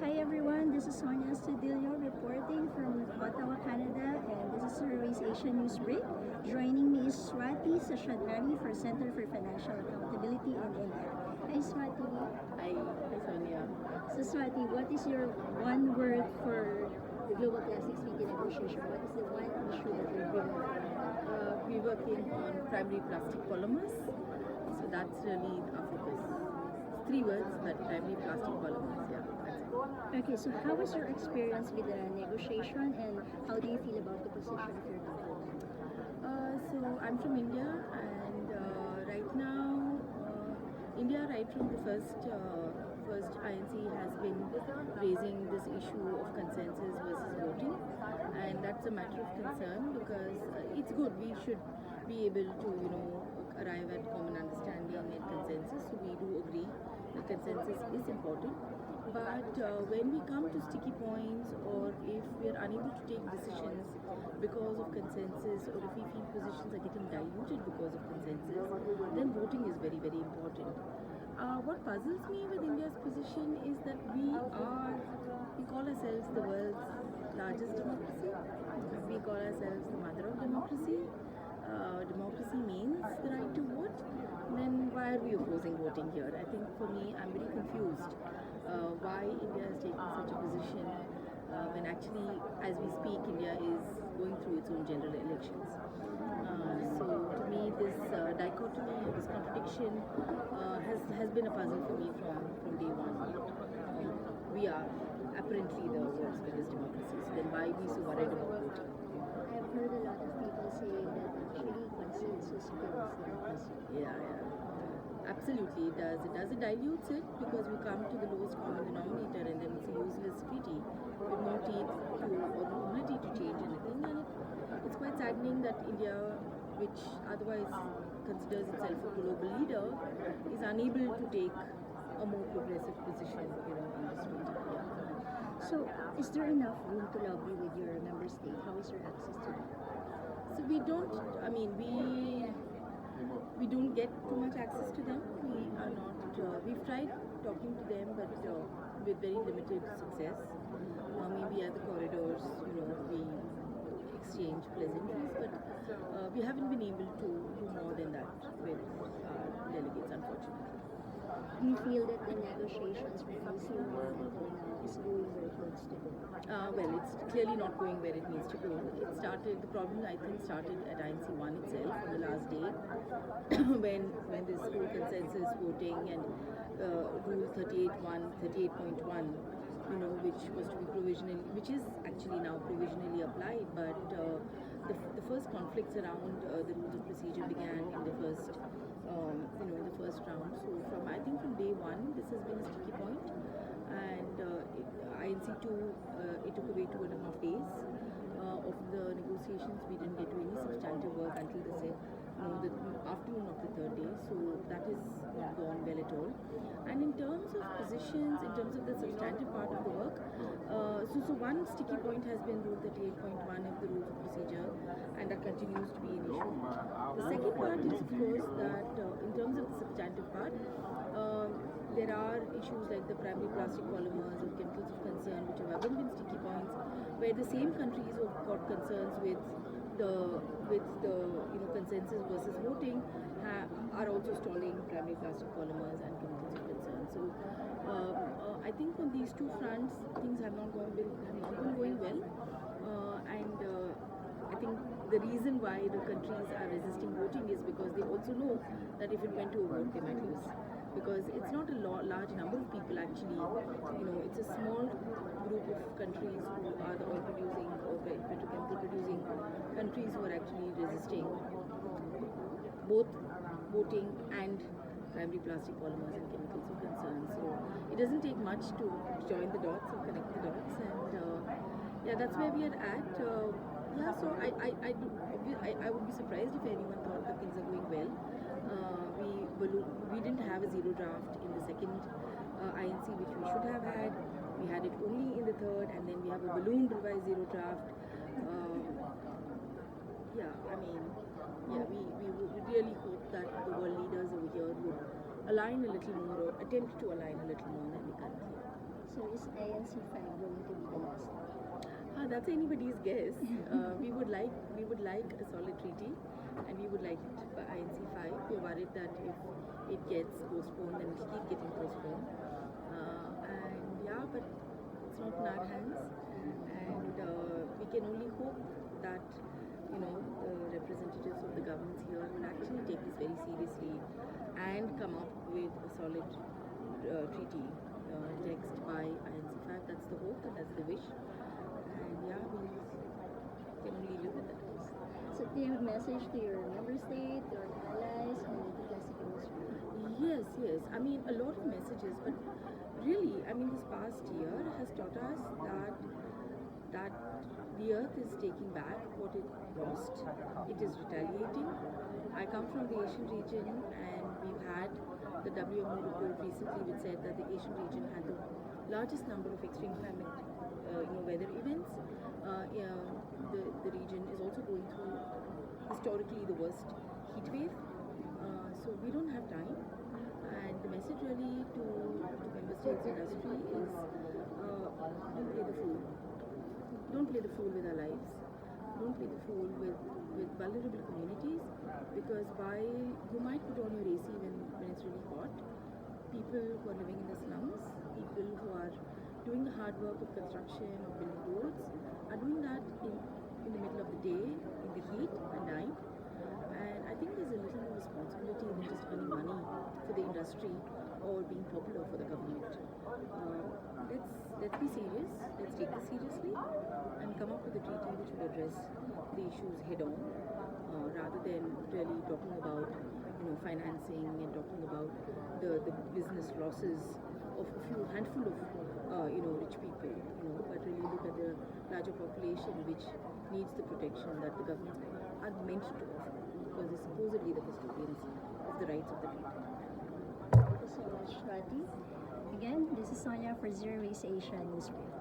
Hi everyone, this is Sonia Studillo reporting from Ottawa, Canada, and this is Surveys Asia News Break. Joining me is Swathi Seshadri for Center for Financial Accountability in India. Hi Swathi. Hi Sonia. So Swathi, what is your one word for the Global Plastics Treaty negotiation? What is the one issue that you're bringing up? We're working on primary plastic polymers, so that's really our focus. It's 3 words, but primary plastic polymers, yeah, that's it. Okay, so how was your experience with the negotiation and how do you feel about the position of your government? So I'm from India, and right now, India, right from the first INC, has been raising this issue of consensus versus voting, and that's a matter of concern because it's good. We should be able to, arrive at common understanding and consensus. So we do agree that consensus is important. But when we come to sticky points, or if we are unable to take decisions because of consensus, or if we feel positions are getting diluted because of consensus, then voting is very, very important. What puzzles me with India's position is that we call ourselves the world's largest democracy. We call ourselves the mother of democracy. Democracy means the right to vote. Then why are we opposing voting here? I think for me, I'm very confused why India is taking such a position when actually, as we speak, India is going through its own general elections. So to me, this dichotomy, this contradiction has been a puzzle for me from day one. We are apparently the world's biggest democracy, so then why be so worried about voting? I've heard a lot of people saying that actually consensus kills democracy. Yeah. Absolutely, it does. It dilutes it because we come to the lowest common denominator, and then it's a useless treaty with no teeth to or no ability to change anything. And it's quite saddening that India, which otherwise considers itself a global leader, is unable to take a more progressive position, in this treaty. So, is there enough room to lobby with your member state? How is your access to that? So we don't. I mean, we don't get too much access to them. We are not. We've tried talking to them, but with very limited success. Maybe at the corridors, we exchange pleasantries, but we haven't been able to do more than that with delegates, unfortunately. Do you feel that the negotiations with ECR until now is going where it needs to go? Well, it's clearly not going where it needs to go. The problem I think started at INC 1 itself on the last day when this whole consensus voting and Rule 38.1, which was to be provisional, which is actually now provisionally applied, but the first conflicts around the rules of procedure began in the first round. So from day one, this has been a sticky point, and INC 2, it took away 2.5 days of the negotiations. We didn't get to any substantive work until the afternoon of the third day. So that has not gone well at all. And in terms of positions, in terms of the substantive part of the work, so one sticky point has been Rule 38.1 of the rules of procedure, and that continues to be an issue. The second part is, of course, that in terms of the substantive part, there are issues like the primary plastic polymers or chemicals of concern, which have again been sticky points, where the same countries who have got concerns with the consensus versus voting are also stalling primary plastic polymers and chemicals of concern. So I think on these two fronts, things have not been going well, and I think the reason why the countries are resisting voting is because they also know that if it went to a vote, they might lose. Because it's not a large number of people actually, it's a small group of countries who are the oil producing or petrochemical producing countries who are actually resisting both voting and primary plastic polymers and chemicals of concern. So it doesn't take much to join the dots or connect the dots, and that's where we are at. So I would be surprised if anyone thought that things are going well. We didn't have a zero draft in the second INC, which we should have had. We had it only in the third, and then we have a ballooned revised zero draft. We would really hope that the world leaders over here would align a little more, or attempt to align a little more than we currently are. So is ANC 5 going to be the last? That's anybody's guess. We would like a solid treaty, and we would like it by INC 5. We're worried that if it gets postponed, then it'll keep getting postponed. And yeah, but it's not in our hands, and we can only hope that the representatives of the governments here will actually take this very seriously and come up with a solid treaty text by INC 5. That's the hope and that's the wish. And yeah, we can only live with that. So do you have a message to your member state, your allies, and the plastic industry? Yes. I mean, a lot of messages, but really, I mean, this past year has taught us that the earth is taking back what it lost. It is retaliating. I come from the Asian region, and we've had the WMO report recently which said that the Asian region had the largest number of extreme climate weather events. The region is also going through historically the worst heat wave. So we don't have time. And the message really to member states industry is don't play the fool. Don't play the fool with our lives. Don't play the fool with vulnerable communities, because you might put on your AC when it's really hot. People who are living in the slums, people who are doing the hard work of construction or building roads, are doing that in the middle of the day, in the heat and night. And I think there's a little more responsibility than just earning money for the industry or being popular for the government. Let's be serious. Let's take this seriously and come up with a treaty which will address the issues head on, rather than really talking about financing and talking about the business losses of a few handful of rich people. But really look at the larger population which needs the protection that the governments are meant to offer, because they're supposedly the custodians of the rights of the people. Thank you so much, Swathi. Again, this is Sonia for Zero Waste Asia Newsbreak.